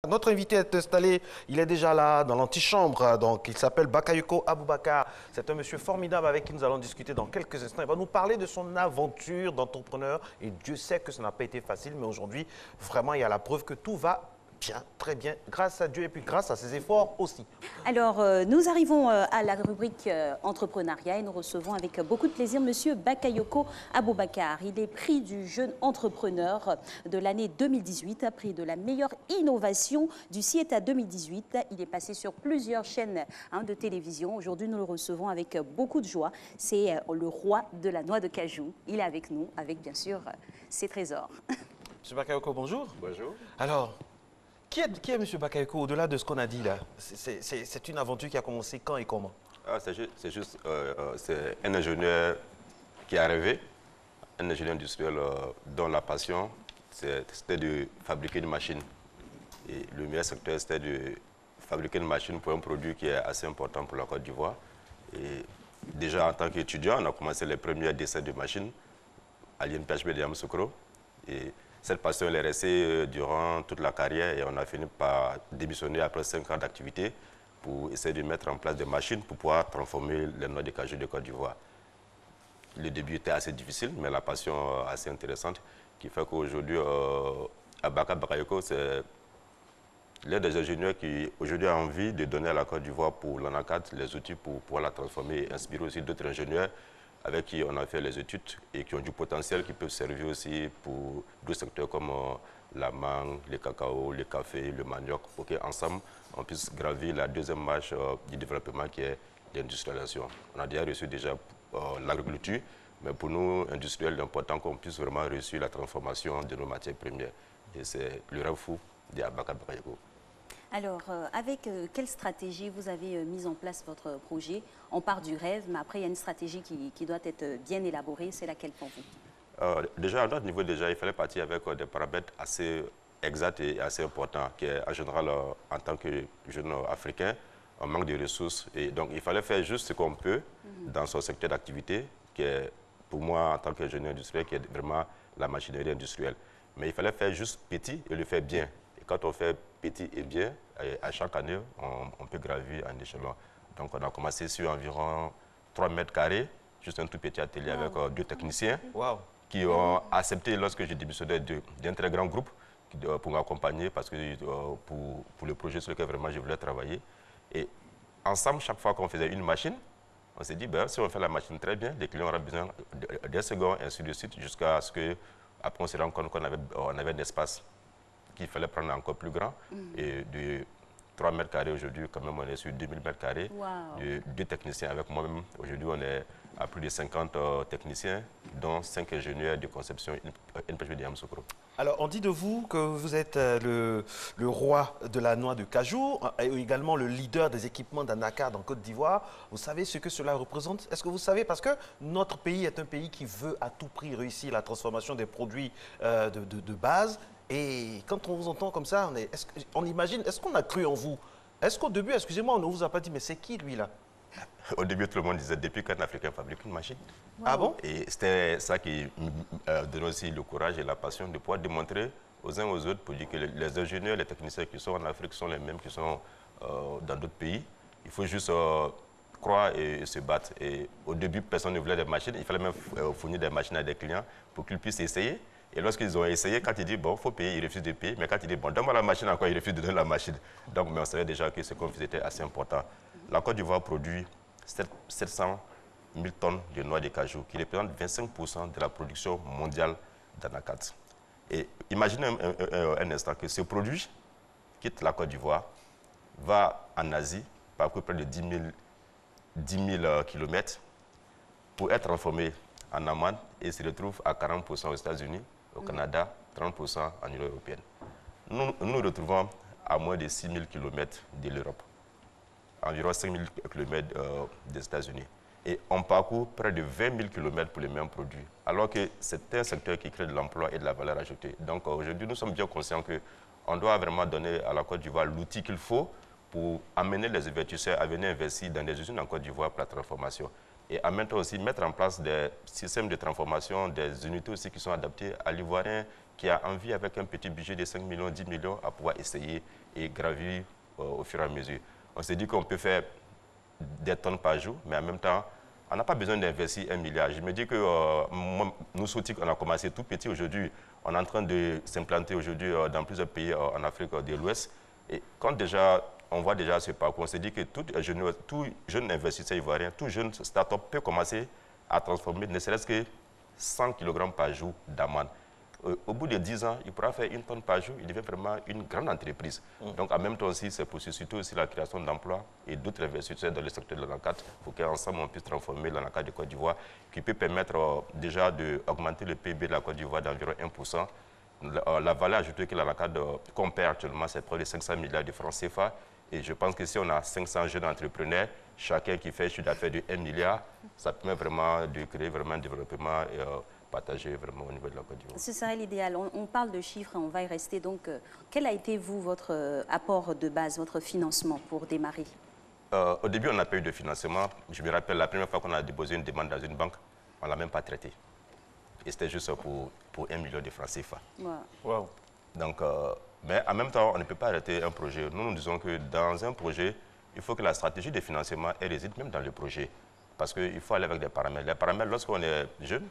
Notre invité est installé, il est déjà là dans l'antichambre, donc il s'appelle Bakayoko Aboubakar. C'est un monsieur formidable avec qui nous allons discuter dans quelques instants. Il va nous parler de son aventure d'entrepreneur et Dieu sait que ça n'a pas été facile, mais aujourd'hui, vraiment, il y a la preuve que tout va bien, très bien, grâce à Dieu et puis grâce à ses efforts aussi. Alors, nous arrivons à la rubrique entrepreneuriat et nous recevons avec beaucoup de plaisir Monsieur Bakayoko Aboubakar. Il est prix du jeune entrepreneur de l'année 2018, prix de la meilleure innovation du CIETA 2018. Il est passé sur plusieurs chaînes de télévision. Aujourd'hui, nous le recevons avec beaucoup de joie. C'est le roi de la noix de cajou. Il est avec nous, avec bien sûr ses trésors. Monsieur Bakayoko, bonjour. Bonjour. Alors, qui est M. Bakayoko au-delà de ce qu'on a dit là? C'est une aventure qui a commencé quand et comment? C'est un ingénieur qui a rêvé, un ingénieur industriel dont la passion, c'était de fabriquer une machine. Et le meilleur secteur, c'était de fabriquer une machine pour un produit qui est assez important pour la Côte d'Ivoire. Et déjà, en tant qu'étudiant, on a commencé les premiers dessins de machines à l'INPHB de Yamoussoukro. Et cette passion, elle est restée durant toute la carrière et on a fini par démissionner après 5 ans d'activité pour essayer de mettre en place des machines pour pouvoir transformer les noix de cajou de Côte d'Ivoire. Le début était assez difficile, mais la passion assez intéressante qui fait qu'aujourd'hui, Abaka Bakayoko, c'est l'un des ingénieurs qui aujourd'hui a envie de donner à la Côte d'Ivoire pour l'ANACAD les outils pour pouvoir la transformer et inspirer aussi d'autres ingénieurs avec qui on a fait les études et qui ont du potentiel qui peuvent servir aussi pour d'autres secteurs comme la mangue, le cacao, le café, le manioc, pour qu'ensemble on puisse gravir la deuxième marche du développement qui est l'industrialisation. On a déjà reçu l'agriculture, mais pour nous, industriels, il est important qu'on puisse vraiment réussir la transformation de nos matières premières. Et c'est le rêve fou d'Abaka Bakayoko. Alors, avec quelle stratégie vous avez mis en place votre projet? On part du rêve, mais après, il y a une stratégie qui doit être bien élaborée. C'est laquelle pour vous? Déjà, à notre niveau, il fallait partir avec des paramètres assez exacts et assez importants, qui est en général, en tant que jeune africain, on manque de ressources. Et donc, il fallait faire juste ce qu'on peut dans son secteur d'activité, qui est, pour moi, en tant qu'ingénieur industriel, qui est vraiment la machinerie industrielle. Mais il fallait faire juste petit et le faire bien. Quand on fait petit et bien, à chaque année, on peut gravir en échelon. Donc, on a commencé sur environ 3 mètres carrés, juste un tout petit atelier avec 2 techniciens qui ont accepté, lorsque j'ai démissionné d'un très grand groupe, pour m'accompagner parce que pour le projet sur lequel vraiment je voulais travailler. Et ensemble, chaque fois qu'on faisait une machine, on s'est dit, ben, si on fait la machine très bien, les clients auront besoin d'un second, ainsi de suite, jusqu'à ce qu'après on se rende compte qu'on avait un espace qu'il fallait prendre encore plus grand. Et de 3 mètres carrés aujourd'hui, quand même, on est sur 2000 mètres carrés. De 2 techniciens avec moi-même. Aujourd'hui, on est à plus de 50 techniciens, dont 5 ingénieurs de conception INPHB de Yamoussoukro. Alors, on dit de vous que vous êtes le roi de la noix de cajou et également le leader des équipements d'ANACAD en Côte d'Ivoire. Vous savez ce que cela représente? Est-ce que vous savez? Parce que notre pays est un pays qui veut à tout prix réussir la transformation des produits de base. Et quand on vous entend comme ça, on imagine, est-ce qu'on a cru en vous? Est-ce qu'au début, excusez-moi, on ne vous a pas dit, mais c'est qui lui là? Au début, tout le monde disait, depuis qu'un Africain fabrique une machine. Ah bon? Et c'était ça qui donnait aussi le courage et la passion de pouvoir démontrer aux uns aux autres pour dire que les ingénieurs, les techniciens qui sont en Afrique sont les mêmes qui sont dans d'autres pays. Il faut juste croire et se battre. Et au début, personne ne voulait des machines. Il fallait même fournir des machines à des clients pour qu'ils puissent essayer. Et lorsqu'ils ont essayé, quand ils disent, bon, il faut payer, ils refusent de payer. Mais quand ils disent, bon, donne-moi la machine encore, ils refusent de donner la machine. Donc, mais on savait déjà que ce qu'on faisait était assez important. La Côte d'Ivoire produit 700 000 tonnes de noix de cajou, qui représentent 25% de la production mondiale d'ANACAD. Et imaginez un instant que ce produit quitte la Côte d'Ivoire, va en Asie, parcourt près de 10 000 kilomètres, pour être transformé en amande et se retrouve à 40% aux États-Unis, au Canada, 30% en Union européenne. Nous nous retrouvons à moins de 6 000 km de l'Europe, environ 5 000 km des États-Unis. Et on parcourt près de 20 000 km pour les mêmes produits, alors que c'est un secteur qui crée de l'emploi et de la valeur ajoutée. Donc aujourd'hui, nous sommes bien conscients qu'on doit vraiment donner à la Côte d'Ivoire l'outil qu'il faut pour amener les investisseurs à venir investir dans des usines en Côte d'Ivoire pour la transformation. Et en même temps aussi mettre en place des systèmes de transformation, des unités aussi qui sont adaptées à l'Ivoirien qui a envie, avec un petit budget de 5 millions, 10 millions, à pouvoir essayer et gravir au fur et à mesure. On s'est dit qu'on peut faire des tonnes par jour, mais en même temps, on n'a pas besoin d'investir 1 milliard. Je me dis que nous, Sotic, on a commencé tout petit. Aujourd'hui, on est en train de s'implanter aujourd'hui dans plusieurs pays en Afrique de l'Ouest. Et quand déjà, on voit déjà ce parcours, on s'est dit que tout jeune investisseur ivoirien, tout jeune start-up peut commencer à transformer ne serait-ce que 100 kg par jour d'amande. Au bout de 10 ans, il pourra faire 1 tonne par jour, il devient vraiment une grande entreprise. Donc en même temps aussi, c'est pour susciter aussi la création d'emplois et d'autres investisseurs dans le secteur de l'ANACAD. Il faut qu'ensemble on puisse transformer l'ANACAD de Côte d'Ivoire, qui peut permettre déjà d'augmenter le PIB de la Côte d'Ivoire d'environ 1%. La valeur ajoutée que l'ANACAD compère actuellement, c'est près de 500 milliards de francs CFA. Et je pense que si on a 500 jeunes entrepreneurs, chacun qui fait un chiffre d'affaires de 1 milliard, ça permet vraiment de créer vraiment un développement partagé vraiment au niveau de la Côte d'Ivoire. Ce serait l'idéal. On parle de chiffres et on va y rester. Donc, quel a été, vous, votre apport de base, votre financement pour démarrer? Au début, on n'a pas eu de financement. Je me rappelle, la première fois qu'on a déposé une demande dans une banque, on ne l'a même pas traitée. Et c'était juste pour 1 million de francs CFA. Wow. Donc, mais en même temps, on ne peut pas arrêter un projet. Nous disons que dans un projet, il faut que la stratégie de financement elle réside même dans le projet. Parce qu'il faut aller avec des paramètres. Les paramètres, lorsqu'on est jeune,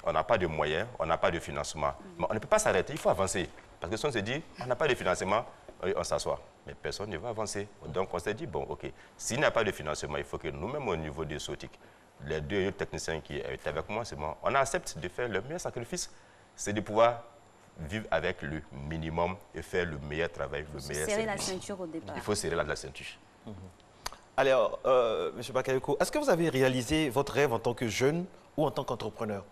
on n'a pas de moyens, on n'a pas de financement. Mais on ne peut pas s'arrêter, il faut avancer. Parce que si on se dit, on n'a pas de financement, on s'assoit. Mais personne ne va avancer. Donc on s'est dit, bon, OK, s'il n'y a pas de financement, il faut que nous-mêmes, au niveau des Sotic, les deux techniciens qui étaient avec moi, c'est moi, on accepte de faire le meilleur sacrifice, c'est de pouvoir vivre avec le minimum et faire le meilleur travail, le meilleur service. Serrer la ceinture au départ. Il faut serrer la ceinture. Alors, M. Bakayoko, est-ce que vous avez réalisé votre rêve en tant que jeune ou en tant qu'entrepreneur?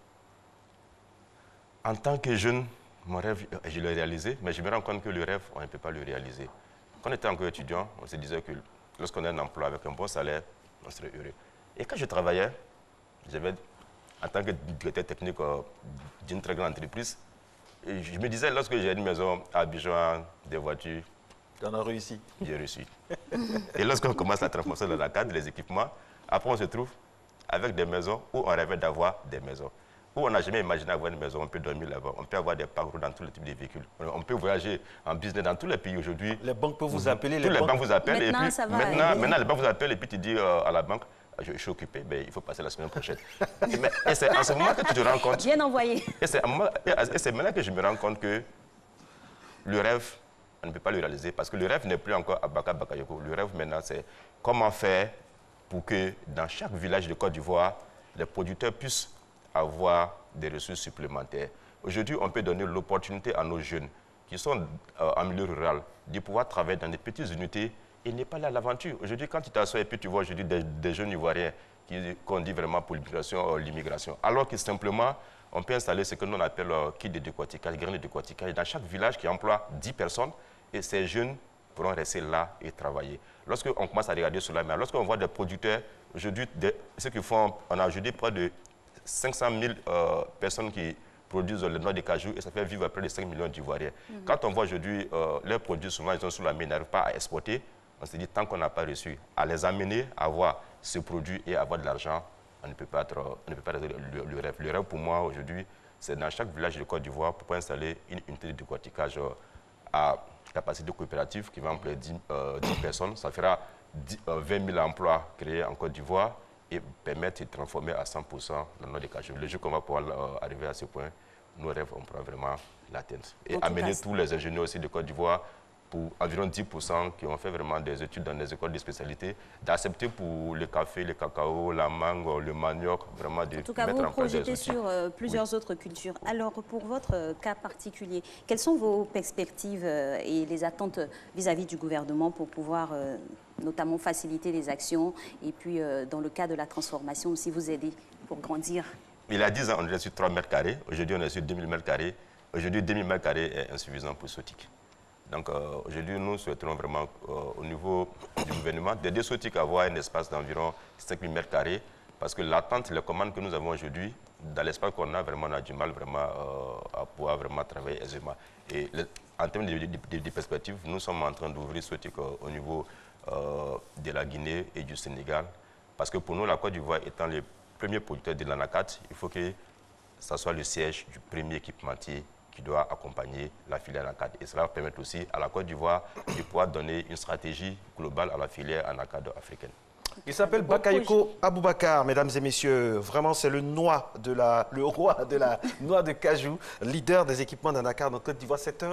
En tant que jeune, mon rêve, je l'ai réalisé, mais je me rends compte que le rêve, on ne peut pas le réaliser. Quand on était encore étudiant, on se disait que lorsqu'on a un emploi avec un bon salaire, on serait heureux. Et quand je travaillais, j'avais, en tant que directeur technique d'une très grande entreprise, et je me disais, lorsque j'ai une maison à Abidjan, des voitures, On a réussi. j'ai reçu. Et lorsqu'on commence la transformation de la cadre, les équipements, après on se trouve avec des maisons où on rêvait d'avoir des maisons. Où on n'a jamais imaginé avoir une maison, on peut dormir là-bas, on peut avoir des parcours dans tous les types de véhicules. On peut voyager en business dans tous les pays aujourd'hui. Les banques peuvent vous appeler. Tous les banques vous appellent. Maintenant, et puis, ça va, maintenant, les banques vous appellent et puis tu dis à la banque, je suis occupé, mais il faut passer la semaine prochaine. Et c'est en ce moment que tu te rends compte. Bien envoyé. Et c'est maintenant que je me rends compte que le rêve, on ne peut pas le réaliser parce que le rêve n'est plus encore à Bakayoko. Le rêve maintenant, c'est comment faire pour que dans chaque village de Côte d'Ivoire, les producteurs puissent avoir des ressources supplémentaires. Aujourd'hui, on peut donner l'opportunité à nos jeunes qui sont en milieu rural de pouvoir travailler dans des petites unités et n'est pas là à l'aventure. Aujourd'hui, quand tu t'assois et puis tu vois aujourd'hui des jeunes Ivoiriens qu'on dit vraiment pour l'immigration, alors que simplement, on peut installer ce que nous appelle kit de décortiquage, graines de décortiquage dans chaque village qui emploie 10 personnes et ces jeunes pourront rester là et travailler. Lorsqu'on commence à regarder cela, mais lorsqu'on voit des producteurs, aujourd'hui, ceux qui font, on a aujourd'hui près de 500 000 personnes qui produisent le noix de cajou et ça fait vivre près de 5 millions d'Ivoiriens. Quand on voit aujourd'hui leurs produits, souvent ils sont sous la main, ils n'arrivent pas à exporter, on se dit tant qu'on n'a pas réussi à les amener à avoir ce produit et à avoir de l'argent, on ne peut pas réaliser le rêve. Le rêve pour moi aujourd'hui, c'est dans chaque village de Côte d'Ivoire pour installer une unité de décortiquage à capacité coopérative qui va employer 10 personnes. Ça fera 20 000 emplois créés en Côte d'Ivoire et permettre de transformer à 100% le noix de cajou. Le jour qu'on va pouvoir arriver à ce point, nos rêves, on pourra vraiment l'atteindre. Et amener tous les ingénieurs aussi de Côte d'Ivoire, pour environ 10% qui ont fait vraiment des études dans des écoles de spécialité, d'accepter pour le café, le cacao, la mangue, le manioc, vraiment de mettre en place des outils. En tout cas, vous projetez sur plusieurs autres cultures. Alors, pour votre cas particulier, quelles sont vos perspectives et les attentes vis-à-vis du gouvernement pour pouvoir notamment faciliter les actions et puis, dans le cas de la transformation, aussi vous aider pour grandir? Il y a 10 ans, on était sur 3 mètres carrés. Aujourd'hui, on est sur 2000 mètres carrés. Aujourd'hui, 2000 mètres carrés est insuffisant pour Sotic. Donc aujourd'hui, nous souhaiterons vraiment, au niveau du gouvernement, d'aider Sotic à avoir un espace d'environ 5000 mètres carrés, parce que l'attente, les commandes que nous avons aujourd'hui, dans l'espace qu'on a, vraiment, on a du mal vraiment, à pouvoir vraiment travailler aisément. Et en termes de perspectives, nous sommes en train d'ouvrir Sotic au niveau de la Guinée et du Sénégal, Parce que pour nous, la Côte d'Ivoire étant le premier producteur de l'anacate, il faut que ça soit le siège du premier équipementier qui doit accompagner la filière anacate. Et cela va permettre aussi à la Côte d'Ivoire de pouvoir donner une stratégie globale à la filière anacate africaine. Il s'appelle Bakayoko Aboubakar, mesdames et messieurs. Vraiment, c'est le roi de la noix de cajou, leader des équipements d'anacarde en Côte d'Ivoire. C'est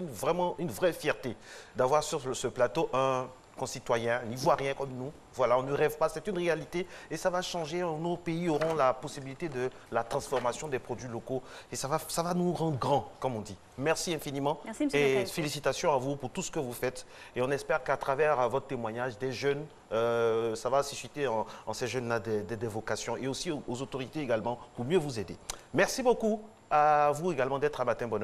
vraiment une vraie fierté d'avoir sur ce plateau un concitoyen, un Ivoirien comme nous. Voilà, on ne rêve pas, c'est une réalité et ça va changer. Nos pays auront la possibilité de la transformation des produits locaux et ça va nous rendre grands, comme on dit. Merci infiniment. Merci, monsieur et Bakayoko. félicitations à vous pour tout ce que vous faites. Et on espère qu'à travers votre témoignage, des jeunes, ça va susciter en ces jeunes-là des vocations et aussi aux autorités également pour mieux vous aider. Merci beaucoup à vous également d'être à Matin Bonheur.